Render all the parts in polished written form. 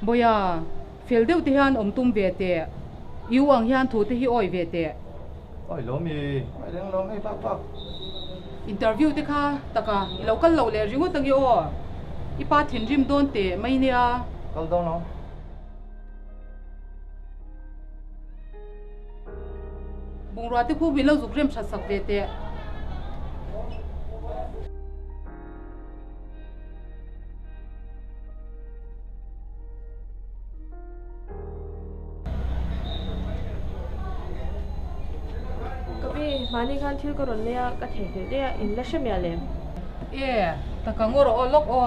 Boya, field deuh te hian om tum ve te. Yu ang hian thu te hi oi ve te. Oi lomi, ai leng lom ei pak. Interview te kha taka local lo le ringo tangi o. Ipa thin rim don te mai ne a. Kal don no. Bungra te khu bi lo zukrem thla sak ve te. Mani kan thil ko ron lea ka thei thei lea in la shamya lem taka ngor o lok o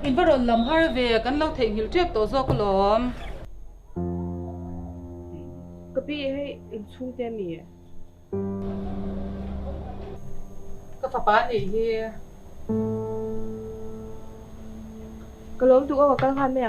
in baron lam har ve kan lo thei hil trep to zok lom kapi hei in chung te mi ka fa pa ni hi ka lom tu o ka khan me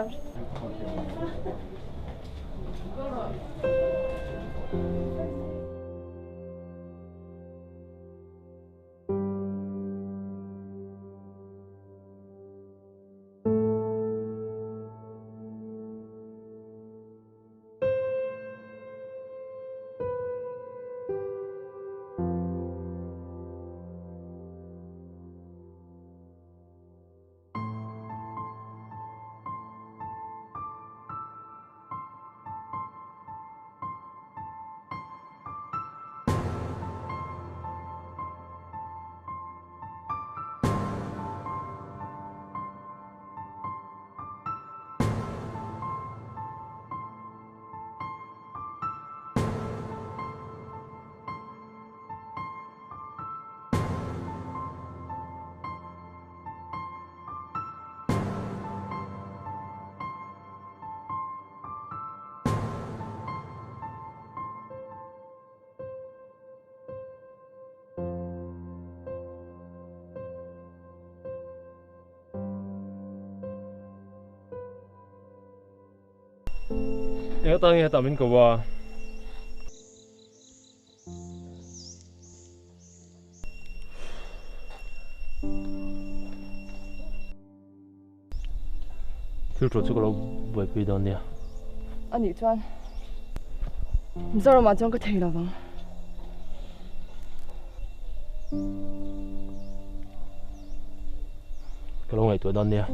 Nhớ tới nghe tao mình cầu qua thiếu chút chút lâu về bây giờ nè anh nhỉ Chuan sao mà trong cái thầy nào vâng cái lâu ngày tuổi đón nè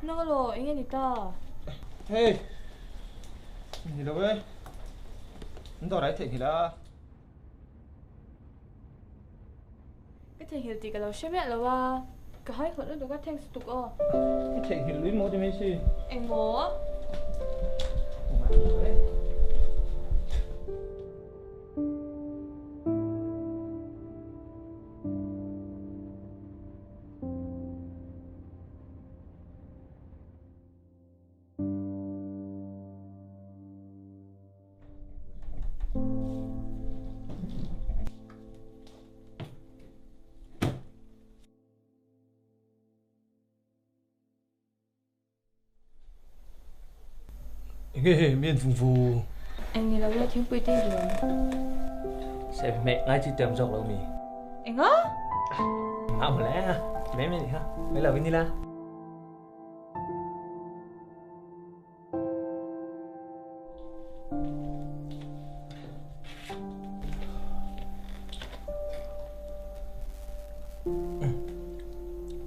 nó lo ingin ita Hey, gì đâu vậy? Nó đâu đấy thì là cái thầy hiểu thì cái lo xem mẹ là wa cái haiคนnóก็แทงสตุกอ๋อ cái thằng hiểu lý mô thì mấy gì? เอ็งโม Nghe miền phù phù. Anh nghĩ là tiếng bơi tây rồi sẽ mẹ ngay chỉ tìm dọc đâu mì Anh á? ngã một lẽ ha mẹ mẹ ha mấy là vanilla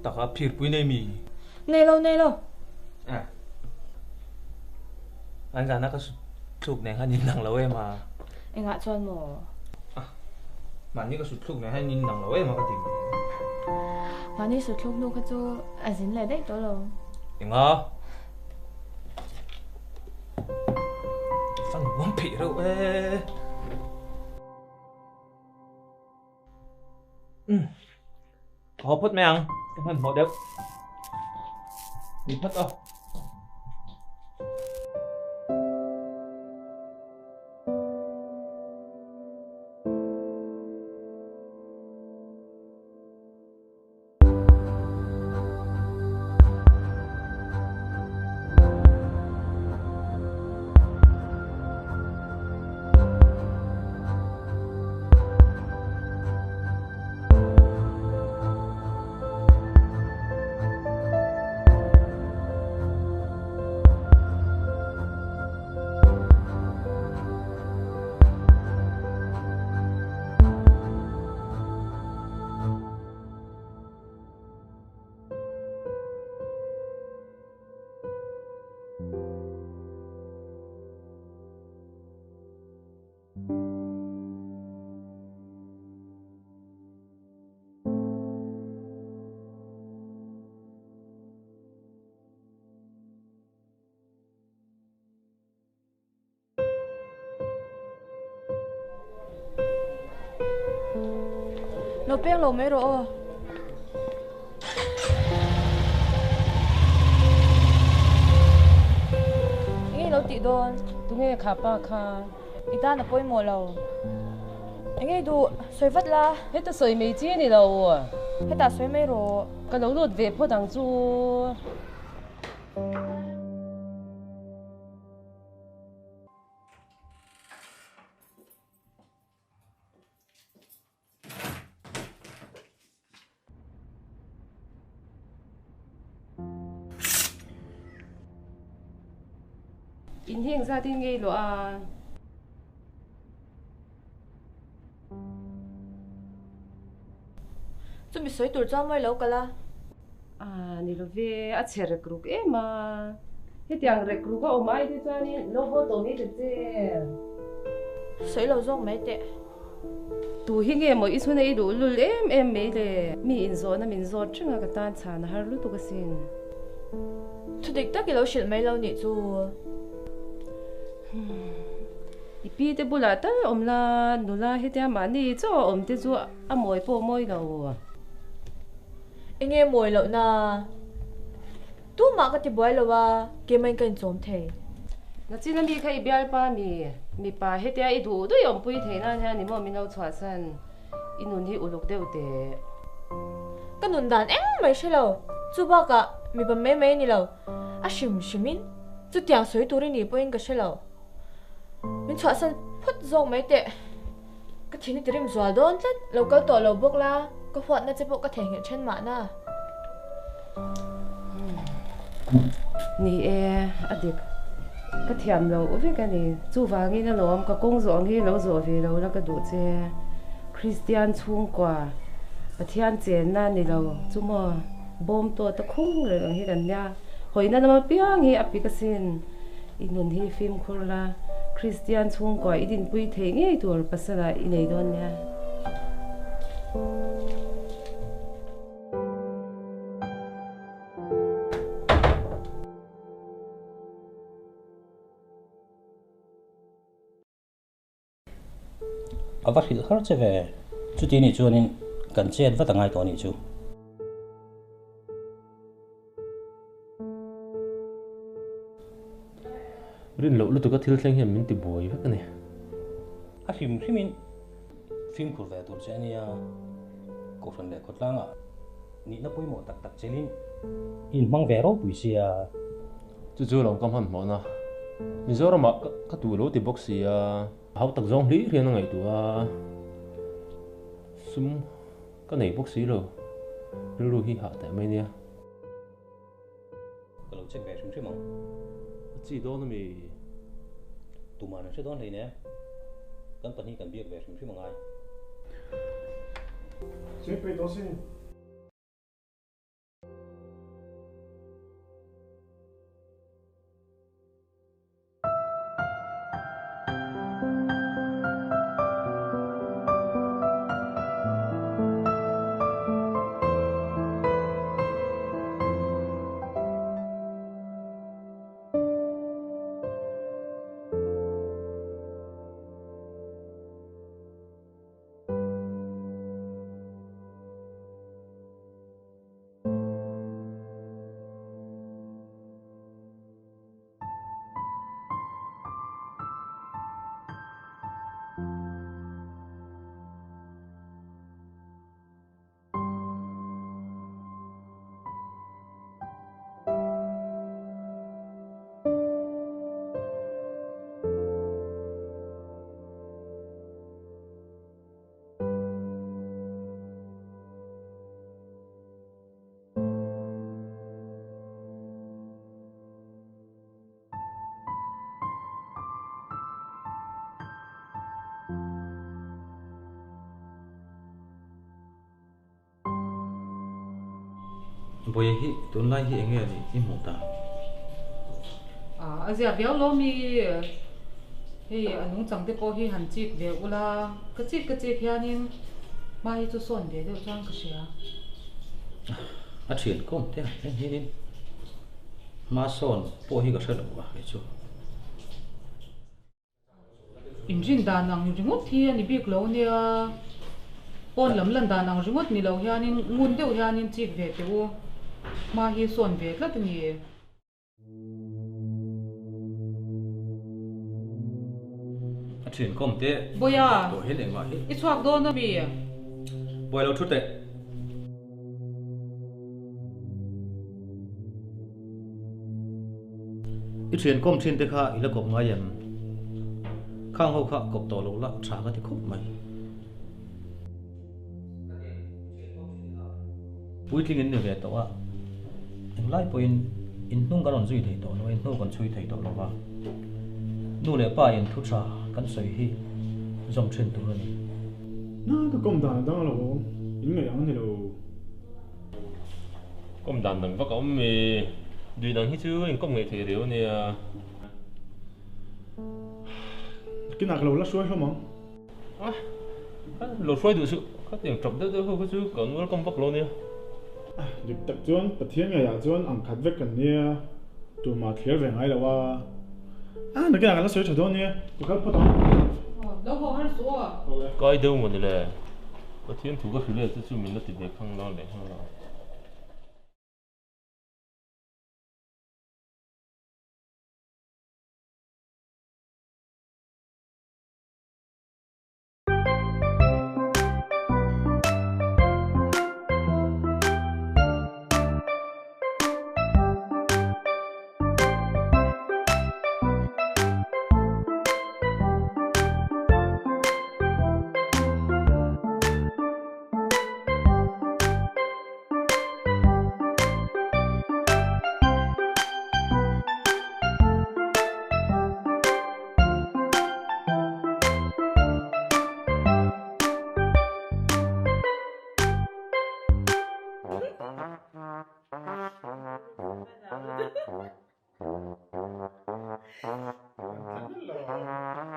tao có phiền với này mì Này lâu. à anh già nó có sụp này hay nhìn thằng lâu em mà Anh ạ cho anh mò. mà như có sụp này hay nhìn thằng lâu em mà có tìm Mà đi sụt lúc nô cái chỗ à dính lại đấy đó lâu. Đừng ngờ Sao nó quăng phỉ đâu ê Có phút mấy ăn Em hẳn một đếp Đi phút đâu Nó biết lâu mấy rồi. Anh lâu tị đồn. Tụi nghe khá ba khá. Ý ta là bôi mùa lâu. Anh ấy đủ xoay vắt la. Hết ta sợi mấy chiếc này đâu à. Hết ta xoay mấy rồi. Cái lâu đột về phố đằng chú. In hiện ra tin nghe lo à. Chúng bị xoay tụi cho mấy lâu cả la. À, ni lo về à chơi rec rục em mà. Hết tiếng rec rục ở mai thì cho nên lo vô tổ này thế. Xoay lâu rong mấy tệ. Tu hi nge mo isu nei du lul em me le mi in zo na min zo chinga ka tan chan har lu tu ka sin Thu địch ta cái lâu xịn mấy lâu nhỉ chú. I pi te bula ta om la nu la he te ma ni cho om te zu a moi po moi lo Anh em mồi lâu na. Tu mà cái tiệm bói lâu à. Cái mình cần trốn thế. na chin mi khai bial pa mi pa he te I du du yom pui the na ha ni mo mi no chwa san inun hi uluk deu te Cái nụn đàn em mấy xe lâu. Chú ba cả. Mi bà mấy nì lâu. À xìm xìmin. Chú tiếng xoay tụi nì bói cái xe lâu. Mình chọn sân phút rong mấy tệ. Cái thiên này tìm dọa đón chất. Lâu câu tỏ lâu bốc la. Có phận nó sẽ bộ cái thể hiện trên mạng na. ni e adik ka thiam lo u ve ka ni chu wangi na lom ka kong zo ngi lo zo ve lo la ka du che Christian chung kwa pathian chen na ni lo chu mo bom to ta khung le ang hi kan nya hoina na ma piang hi api ka sin inun hi film khurla Christian chung kwa idin pui the nge tur pasala inei don nya ở vắt hiểu hết sẽ về chú tí này chú nên cần chết vắt tầng ai có này chú rin lo lu tu ka thil thleng hem min ti boi vek ani à phim của về tuổi trẻ này cổ phần để cốt lang à nị nó bôi mỏ tắc tắc chế lên in mang về rồi bùi xì à chu chu long kam han mo na mi zo ra ma ka tu lo ti box ya hau tak zong hli rian ngai tu a sum cái này bốc xí rồi lu hi hạ tại mấy nè cái lỗ check về chúng mong chỉ đó nó mì tụi mà nó sẽ đón này nè cần phần hi cần biết về chúng mong ai Check về đó xin. bây hi tuần lai hi nghe gì im một ta à giờ béo lo mi hi anh chẳng thể có hi hành chip về ula cái chip kia nên mai tu son về đâu trang cái gì à chuyện công thế hi hi mà son po hi cái sự đâu cái chỗ engine đàn ang ringot thì anh biết lâu nè con lắm lần đàn ang ringot ni lâu hi nên ngun đâu hi nên chip về tiêu mà hi son về là cái gì chuyện công thế bây giờ tôi hết để gọi ít xoạc đôi nó bị bây lâu chút tệ ít chuyện công chuyện thế khác là cột ngay em khang hậu khác cột tổ lâu lắm trả cái thì khóc mày buổi thiên nhiên về tổ à anh lại point in nung cái lần duy thì tổ nó in nung còn chui thì tổ nó vào nu lệ ba in thu trả căn sợi hi dòng trên tụi này Nó cái công đoàn đó là không, những người ăn thì đâu. công đàn đằng bắc ông mì đuôi đằng hít chứ công nghệ thì điều nè Cái nào cái lâu là suối không mong. lột xoay được sự các tiền trọc đó không có chứ còn nó công bắc luôn nè Được tập chuyên, tập thiên ngày à chuyên ăn khát vết cần nè, tụi mà thiếu về ngay là wa. À, nó cái nào là suối thật đó nè, tụi các bắt đầu. đâu có hắn số coi đâu mà nè có thiên thủ có thứ này chứ mình nó tìm được không lo để không lo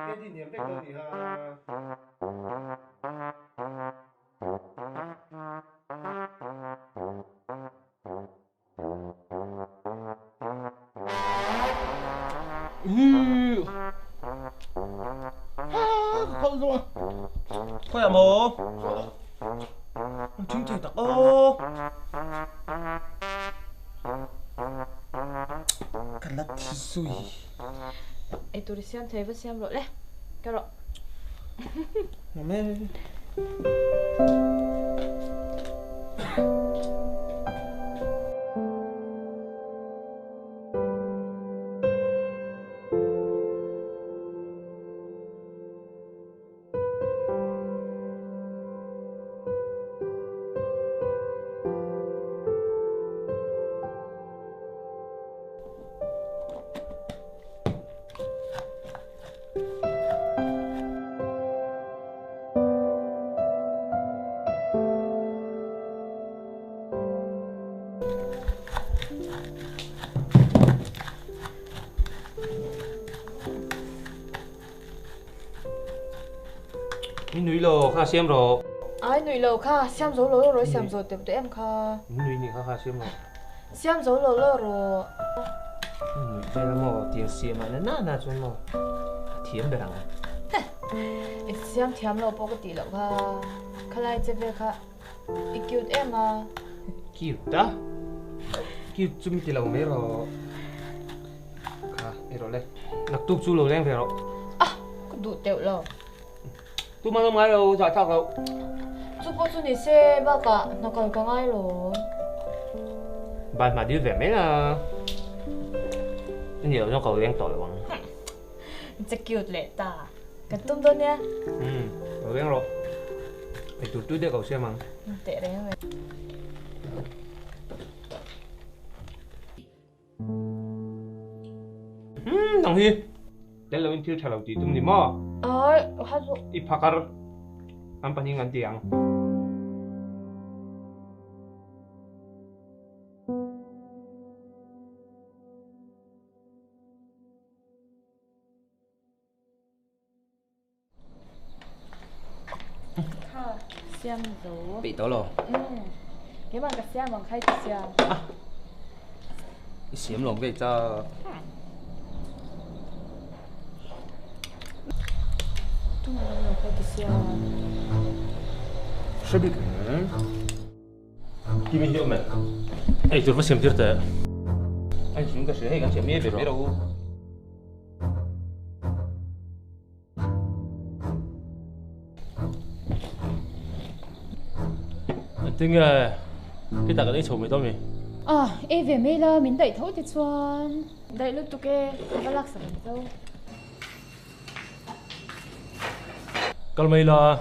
cái gì niệm cái gì ha không rồi thôi à mồ chính thể tao ô cái lát thì xui ai tôi đi xem thấy vẫn xem rồi đấy cái rồi mà mẹ นุ้ยโลข้าเสียมโร ai nuôi lâu kha xem số lô rồi xem số tiếp em kha นุ้ยนี่ข้าเสียมโร xem số lô rồi เจ้าโมเตียงเสียมาแล้วน่าจนโมเทียมไปหลัง xem thêm lôปกติแล้วค่ะใครจะไปค่ะอีกคิวเอ็มอ่ะ คิวต้าคิวจุ่มตีเราไม่รอค่ะไม่รอเลยนักตุกจูเราแรงไปรอ อ่ะก็ดูเตียวแล้ว ตุมาทำไมเราจะทักเรา จุบจุนี่เซ่บ้ากะนักการก็ง่ายหรอ บ้านมาดีแบบไหมล่ะนี่เราต้องเขาเลี้ยงต่อเลยวัง จะคิวเลยตากันตุ้มตัวเนี้ย เราเลี้ยงเราไอ้ตุ๊ดตุ๊ดเด็กเขาเชื่อมั้ง เตะได้ไหม น้องฮีเดี๋ยวเราเป็นที่ฉลองตีตุ้มนี่มั้ง อ๋อฮัลโหล อีพักการอันปนิงันเตียง ค่ะเสียมโด bị tao lo เดี๋ยวมันก็เสียมมันใครจะเสียม xiêm lồng cái cho ตุ้มมันใครจะเสียม sẽ bị Kim hiểu mẹ. Ai tụi nó xem chưa thế? anh xuống cái sữa hay cái sữa mía về đâu Tiếng cái ta cái đấy chồng mày tao mày. Ê về mê là mình đẩy thấu thì chuan. Đây lúc tụi cái có lạc sẵn đâu. Cái mày là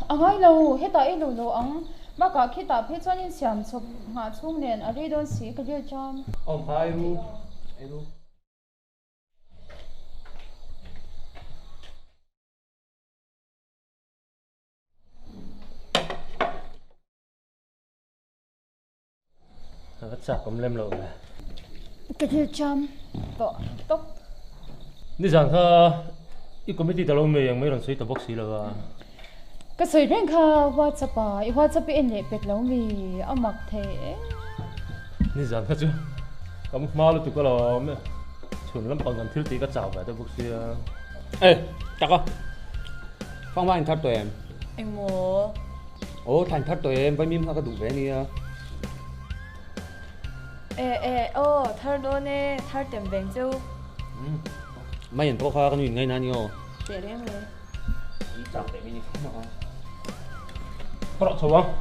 Anh ấy lâu hết tại lâu lâu anh mà cả khi ta biết cho nên xem chụp hạ chung nền ở đây đó xí cái điều chăm. ông phải ru ru nó chả cầm lem rồi. Cái điều chăm bỏ tóc. Đi rằng ha, ít có mấy tí tao lo mày mấy lần suy tao bóc xí rồi. Cái sợi rèn kha WhatsApp in lệ bệt lâu mi âm mặc thế. Đi rằng ha chứ, cầm máu luôn tụi cái lo mày, chuẩn lắm bằng gần thiếu tí cái chảo vậy tao bóc xí. ê chắc không phong vai thắt tụi em Anh mua. ố thành thắt tụi em với mím hoa cái đủ vé đi thar đó nè, thar tiền bèn châu. mấy hiện tôi hoa cái nhìn ngay nè nhiều Để đấy mày. ý chào để mình không mà Có đọc sầu không?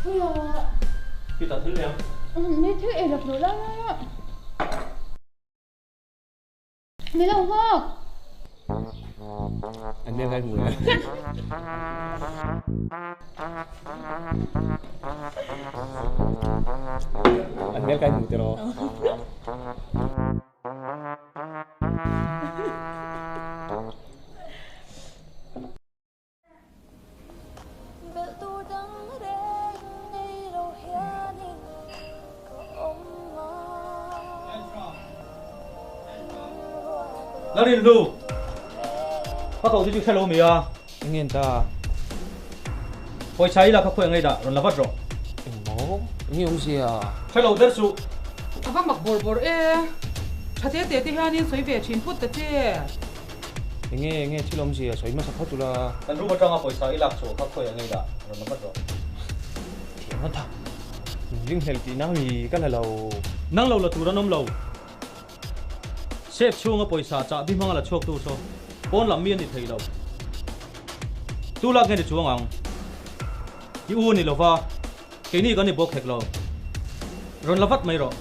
Ôi à, Cái tao thứ này không? mấy thứ em đọc rồi đó. Mấy đâu hả? anh đem hai người anh đem cái người cho nó Lao đi lu. Các cậu đi chơi lâu mì à? anh yên ta Hồi cháy là các khuyên ngay đã, rồi là vắt rồi. bố nhiều gì à Chơi lâu đất su. Abang mak bor bor Chate te te hanin soi ve chin put te. nghe chứ làm gì à sấy mà sắp hết rồi là Kan ru batang hồi cháy lạc chỗ các khuyên ngay đã, rồi là vắt rồi. thiệt nó thật riêng hệ tí nào thì cái là lâu Nang lâu là tu ra nôm lâu. Sếp chuông ở poisa cha bi mang là chok tu so. Pon lam miên thì thấy lâu. Tu lạc nghe được chuông ang. Ki u ni lova. Cái này cái này bốc thẹt lâu. Rồi là vắt mày rồi.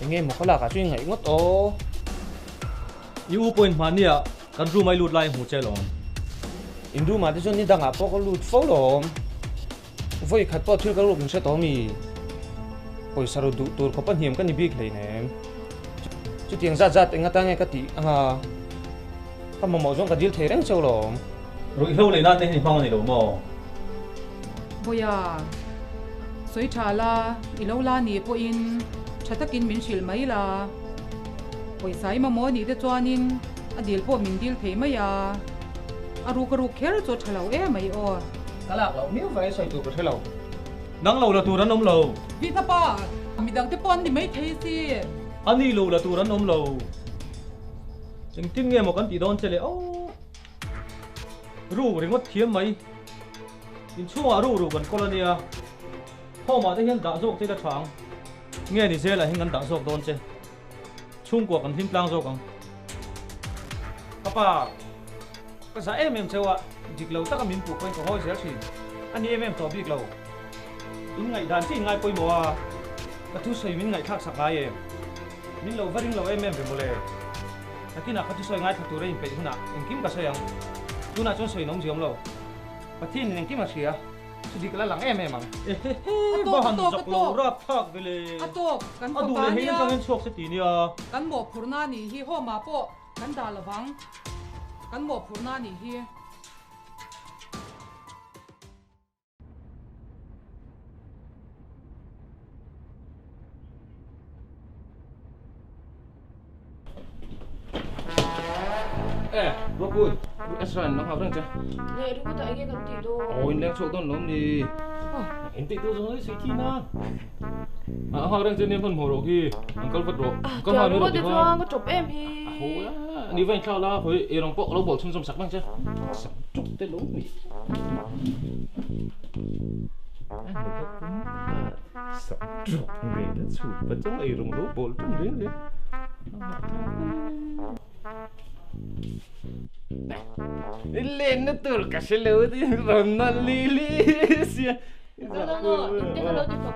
nghe một cái là cả chuyên ngậy ngót ô Yu point man nia kan ru mai lut lai hu che long. Indu mà thế đi đang à bao cái lụt phô rồi với khát bao thiếu cái lụt mình sẽ tóm mì ôi sao đủ tuổi có bao nhiêu cái này biết này nè chút tiền ra anh ta nghe cái tí à cái mà màu giống cái deal thế đấy sao rồi Rồi lâu lấy na te ni phang ni lo mo. Boya. Soi chala ilo la ni po in chatakin min shil mai la. Poi sai ma mo ni te chuanin adil po min dil thei mai ya. aru karu kher cho thalo mai o cả lạc lâu nếu vậy xoay tụ có thể lâu nắng lâu là tụ rắn ôm lâu vi thapa midang te pon ni mai thei si anh đi lâu là tụ rắn ôm lâu chính tin nghe một con tí đòn chơi lệ rủ rồi ngất thiếm mấy in chua rủ gần colonia họ mà thấy hiện đã rộp trên đất thoáng nghe thì xe là hình ngắn đã rộp đòn chơi chung của cần phim lang rộp không papa cái giá em chơi ạ dịch lâu tất cả mình buộc quanh của họ sẽ chỉ anh em tỏ việc lâu in ngày đàn chỉ ngày quay mùa và thu xoay mình ngày khác sạc lại em mình lâu vắt lâu em về một lề khi nàoเขาจะช่วยง่ายถักตัวได้ยังเป็นขนาดยังกิมกับช่วยยังดูน่าจะช่วยน้องเจียมเราประเทศนี้ยังกิมมาเชียสุดที่ก็แล้วหลังเอ็มมั้งบ้านจับเรารับทักไปเลย atok kan ดูเลยเห็นจังเห็นโชคสติเนี่ย kan mo phurna ni hi ho ma po kan da lawang kan mo phurna ni hi Robun, Esran, nó học rằng chưa? Nè, đúng tại cái cầm tỷ đô. Ôi, đang chỗ tôn lắm đi. Em tự tôi rồi sẽ thi na. Học rằng chưa nên phần mổ rồi anh có vật rồi. Có hỏi nữa được không? Có chụp em thì. Hối á, nếu vậy sao là hồi em đồng bộ lâu bộ chung sắc bằng chưa? Sắc chụp tên lỗ mì. Sắc chụp người đã chụp và trong ấy rồng lỗ bộ trong đấy đấy. Lên nó tưởng cả xe lỡ thì rồi nó li xia.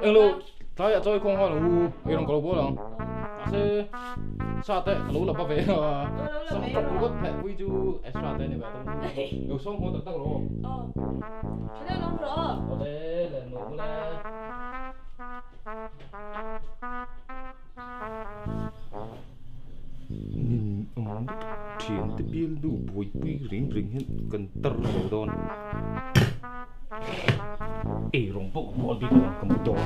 Hello, saya tôi không hỏi là em đồng bộ đâu. Sẽ sao thế? Lỗ là bao về à? Xong chụp lỗ mẹ vui chú extra thế này vậy thôi. Nếu xong không tắc lỗ. Thế nên không rõ. Ở đây là nổ lên. Nhìn ông chuyện tới biên đủ bụi bụi rình rình hết cần tơ rồi đòn. Ê rồng bộ bộ đi đòn cầm đòn.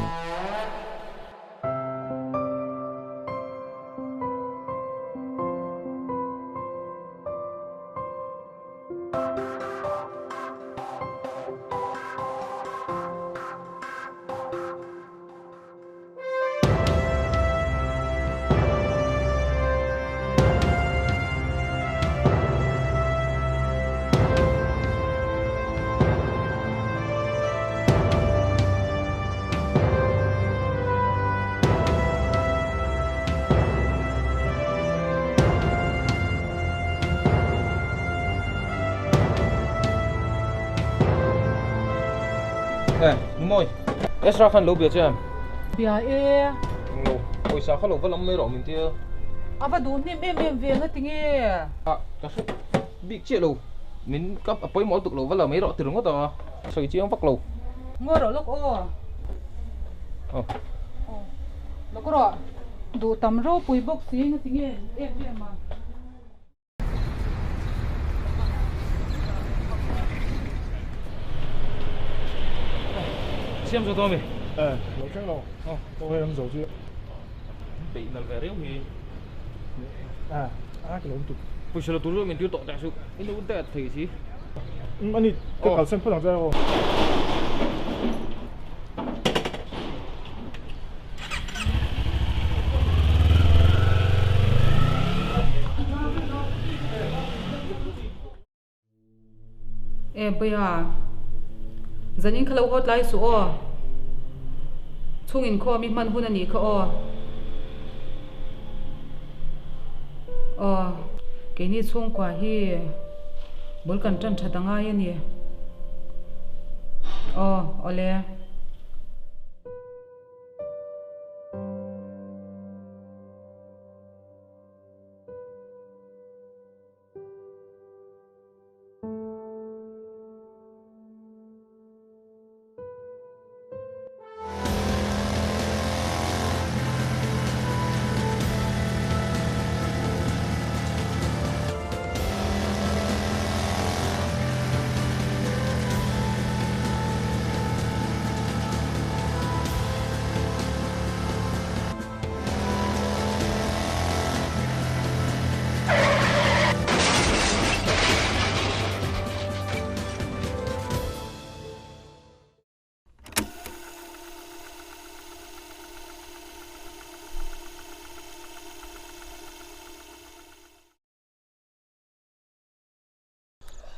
Nè, môi. Extra khăn lỗ bia chưa em? bia e Lỗ. Ôi sao khăn lỗ vẫn lắm mê rõ mình tia. ava du nem em về ngất tinge À, cái số bị chia lỗ. Mình cấp ở bấy món tục lỗ vẫn là mấy rõ từ đúng không tao? Sợi chia không vắt lỗ. ngor ro lok o lok ro du tam ro pui bok si ngất tinge em ma Xem cho tôi mày. lỗ khác lỗ. Tôi em rồi chưa? Bị là về réo thì. Cái lỗ tụt. Bây giờ là tôi rồi mình tiêu tọt đại sự. Cái lỗ tẹt thì gì? 아니, 그 갈색 포장자요. e bia zanin khalo hot lai su o chungin kho mi man hun ani kho o ke ni chung kwa hi bol kan tan thadanga ye ni ole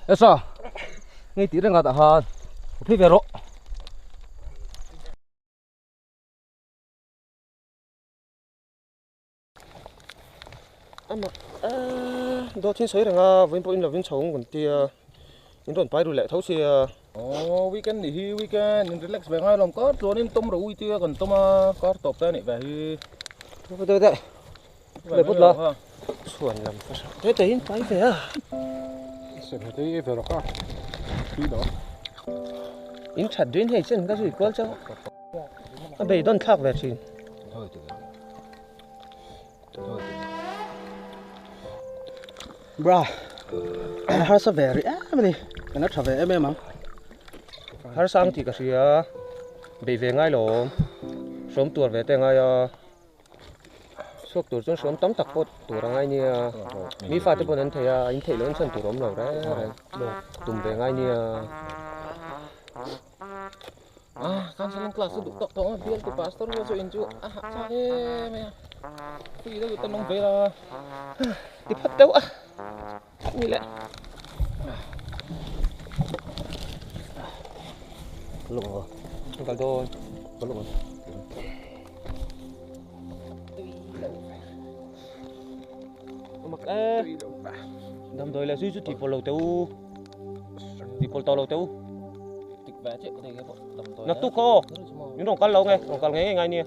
Esa, ngay tí ra ngã tahan, phi về rồi. Ama, đó trên sấy rằng với bọn là viên sống còn tia, những đoạn bay rồi lại thấu xe. Weekend thì weekend nên relax về ngay lòng có rồi nên tôm rồi tia còn tôm có tập ra này về thì Đây đây, để bút lo. Xuân làm phát. Thế thấy bay về à? Sẽ phải thấy về rồi cả. Đi đó. In chặt đến hay chân cái gì quá chứ? Bây giờ thắc về xin. thôi thì Bro, har så very men nó trở về em mà. Har sang thì cái gì à? Bây về ngay luôn. Sớm tuột về tới ngay à. Suốt tuột xuống sớm tắm tắc bột tuột ra ngay nha. Mi pha tới bọn anh thấy anh thấy lớn chân tuột ốm rồi đấy. Tụm về ngay nha. Kan saling kelas itu tok biar tu pastor masuk inju sakit me itu kita nong vera Đi phát đâu à? Như lại. Lụng rồi. Còn thôi. Có lụng rồi. Mặc đâm đôi là duy chút thì follow tao. Đi follow tao. tik baca cái bộ đầm tối Nó tu ko. Những đồng con lâu nghe, đồng con nghe ngay nè.